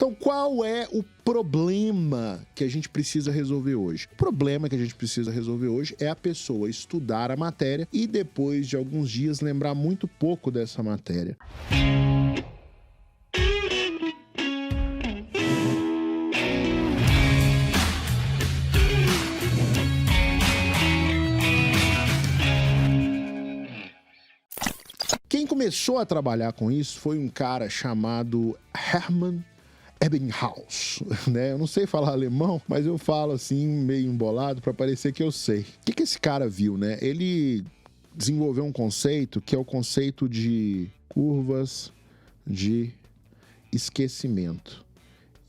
Então, qual é o problema que a gente precisa resolver hoje? O problema que a gente precisa resolver hoje é a pessoa estudar a matéria e depois de alguns dias lembrar muito pouco dessa matéria. Quem começou a trabalhar com isso foi um cara chamado Hermann Ebbinghaus, né? Eu não sei falar alemão, mas eu falo assim, meio embolado, para parecer que eu sei. O que esse cara viu, né? Ele desenvolveu um conceito que é o conceito de curvas de esquecimento.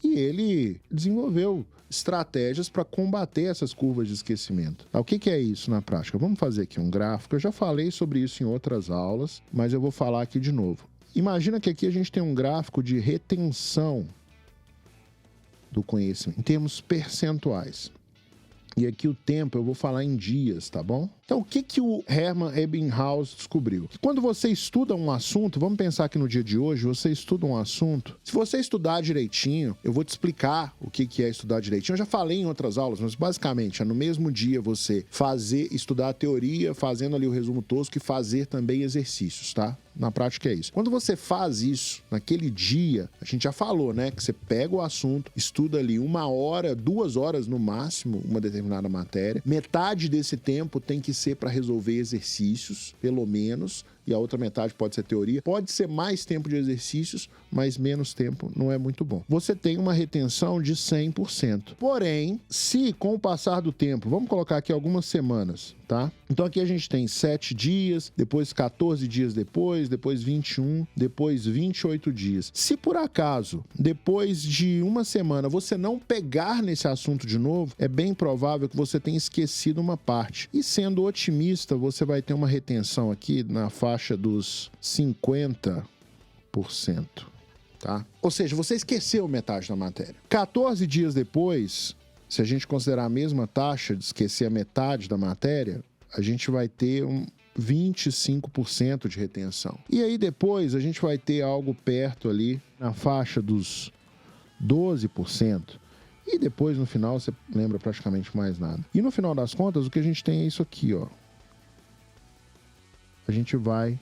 E ele desenvolveu estratégias para combater essas curvas de esquecimento. O que é isso na prática? Vamos fazer aqui um gráfico. Eu já falei sobre isso em outras aulas, mas eu vou falar aqui de novo. Imagina que aqui a gente tem um gráfico de retenção do conhecimento, em termos percentuais. E aqui o tempo eu vou falar em dias, tá bom? Então, o que o Hermann Ebbinghaus descobriu? Quando você estuda um assunto, vamos pensar que no dia de hoje, você estuda um assunto. Se você estudar direitinho, eu vou te explicar o que é estudar direitinho. Eu já falei em outras aulas, mas basicamente é no mesmo dia você estudar a teoria, fazendo ali o resumo tosco e fazer também exercícios, tá? Na prática é isso. Quando você faz isso, naquele dia, a gente já falou, né? Que você pega o assunto, estuda ali 1 hora, 2 horas no máximo, uma determinada matéria. Metade desse tempo tem que ser para resolver exercícios, pelo menos, e a outra metade pode ser teoria. Pode ser mais tempo de exercícios, mas menos tempo não é muito bom. Você tem uma retenção de 100%. Porém, se com o passar do tempo, vamos colocar aqui algumas semanas, tá? Então aqui a gente tem 7 dias, depois 14 dias depois 21, depois 28 dias. Se por acaso, depois de uma semana, você não pegar nesse assunto de novo, é bem provável que você tenha esquecido uma parte. E sendo otimista, você vai ter uma retenção aqui na faixa dos 50%, tá? Ou seja, você esqueceu metade da matéria. 14 dias depois, se a gente considerar a mesma taxa de esquecer a metade da matéria, a gente vai ter 25% de retenção. E aí depois a gente vai ter algo perto ali na faixa dos 12%. E depois no final você lembra praticamente mais nada. E no final das contas o que a gente tem é isso aqui, ó. A gente vai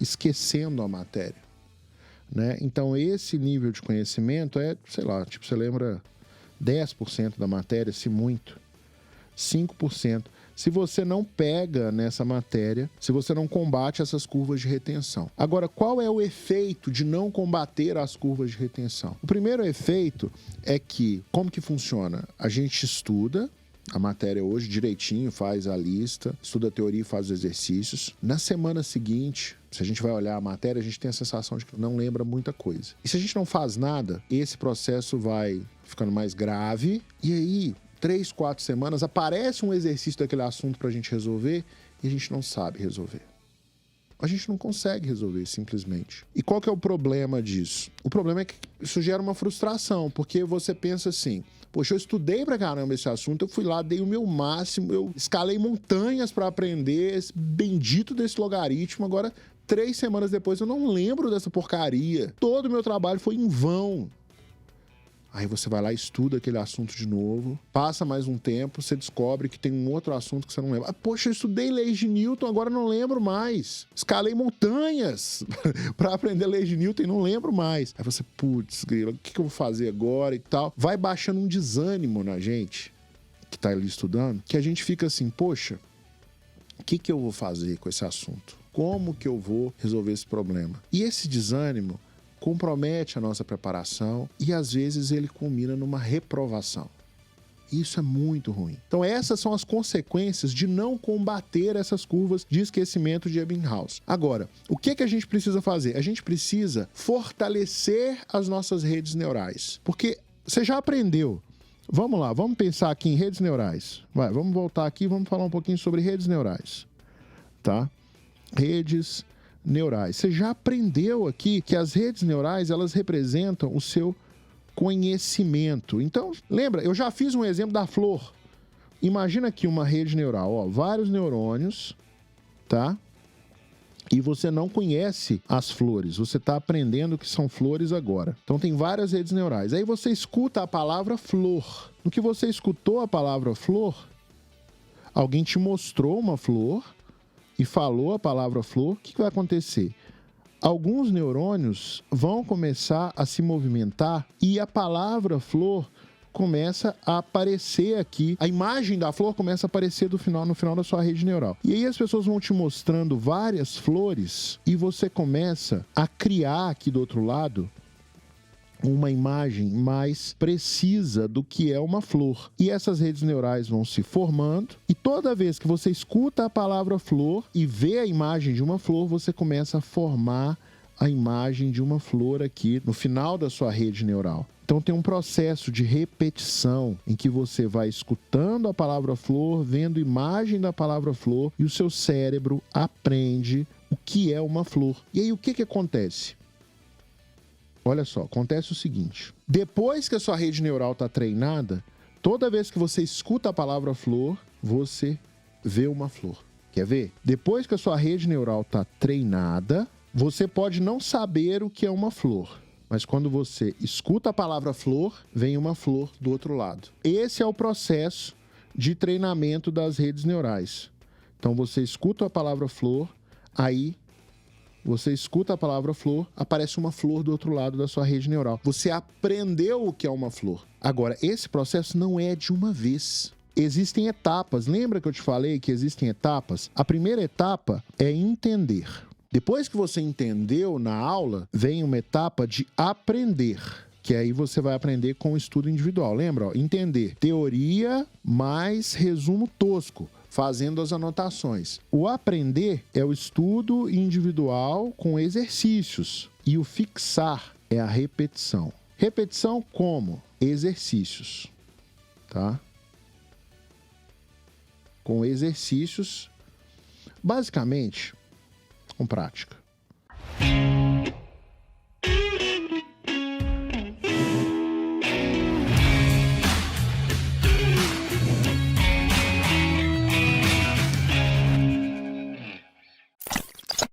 esquecendo a matéria, né? Então esse nível de conhecimento é, sei lá, tipo, você lembra 10% da matéria, se muito, 5%. Se você não pega nessa matéria, se você não combate essas curvas de retenção. Agora, qual é o efeito de não combater as curvas de retenção? O primeiro efeito é que, como que funciona? A gente estuda a matéria hoje direitinho, faz a lista, estuda a teoria e faz os exercícios. Na semana seguinte, se a gente vai olhar a matéria, a gente tem a sensação de que não lembra muita coisa. E se a gente não faz nada, esse processo vai ficando mais grave e aí 3, 4 semanas, aparece um exercício daquele assunto pra gente resolver e a gente não sabe resolver. A gente não consegue resolver, simplesmente. E qual que é o problema disso? O problema é que isso gera uma frustração, porque você pensa assim, poxa, eu estudei pra caramba esse assunto, eu fui lá, dei o meu máximo, eu escalei montanhas pra aprender esse bendito desse logaritmo, agora 3 semanas depois eu não lembro dessa porcaria. Todo o meu trabalho foi em vão. Aí você vai lá e estuda aquele assunto de novo, passa mais um tempo, você descobre que tem um outro assunto que você não lembra. Poxa, eu estudei leis de Newton, agora não lembro mais. Escalei montanhas para aprender leis de Newton e não lembro mais. Aí você, putz, grilo, o que eu vou fazer agora e tal? Vai baixando um desânimo na gente, que tá ali estudando, que a gente fica assim, poxa, o que eu vou fazer com esse assunto? Como que eu vou resolver esse problema? E esse desânimo compromete a nossa preparação e às vezes ele culmina numa reprovação. Isso é muito ruim. Então essas são as consequências de não combater essas curvas de esquecimento de Ebbinghaus. Agora, o que a gente precisa fazer? A gente precisa fortalecer as nossas redes neurais. Porque você já aprendeu. Vamos lá, vamos pensar aqui em redes neurais. Vamos voltar aqui e vamos falar um pouquinho sobre redes neurais. Tá? Redes neurais. Você já aprendeu aqui que as redes neurais, elas representam o seu conhecimento. Então, lembra, eu já fiz um exemplo da flor. Imagina aqui uma rede neural, ó, vários neurônios, tá? e você não conhece as flores. Você está aprendendo que são flores agora. Então tem várias redes neurais. Aí você escuta a palavra flor. No que você escutou a palavra flor, alguém te mostrou uma flor e falou a palavra flor. O que vai acontecer? Alguns neurônios vão começar a se movimentar e a palavra flor começa a aparecer aqui. A imagem da flor começa a aparecer no final da sua rede neural. E aí as pessoas vão te mostrando várias flores e você começa a criar aqui do outro lado uma imagem mais precisa do que é uma flor. E essas redes neurais vão se formando e toda vez que você escuta a palavra flor e vê a imagem de uma flor, você começa a formar a imagem de uma flor aqui no final da sua rede neural. Então tem um processo de repetição em que você vai escutando a palavra flor, vendo imagem da palavra flor e o seu cérebro aprende o que é uma flor. E aí o que acontece? Olha só, acontece o seguinte. Depois que a sua rede neural está treinada, toda vez que você escuta a palavra flor, você vê uma flor. Quer ver? Depois que a sua rede neural está treinada, você pode não saber o que é uma flor. Mas quando você escuta a palavra flor, vem uma flor do outro lado. Esse é o processo de treinamento das redes neurais. Então você escuta a palavra flor, aí você escuta a palavra flor, aparece uma flor do outro lado da sua rede neural. Você aprendeu o que é uma flor. Agora, esse processo não é de uma vez. Existem etapas. Lembra que eu te falei que existem etapas? A primeira etapa é entender. Depois que você entendeu na aula, vem uma etapa de aprender, que aí você vai aprender com o estudo individual. Lembra? Ó, entender. Teoria mais resumo tosco, fazendo as anotações. O aprender é o estudo individual com exercícios. E o fixar é a repetição. Repetição como? Exercícios. Tá? Com exercícios, basicamente, com prática.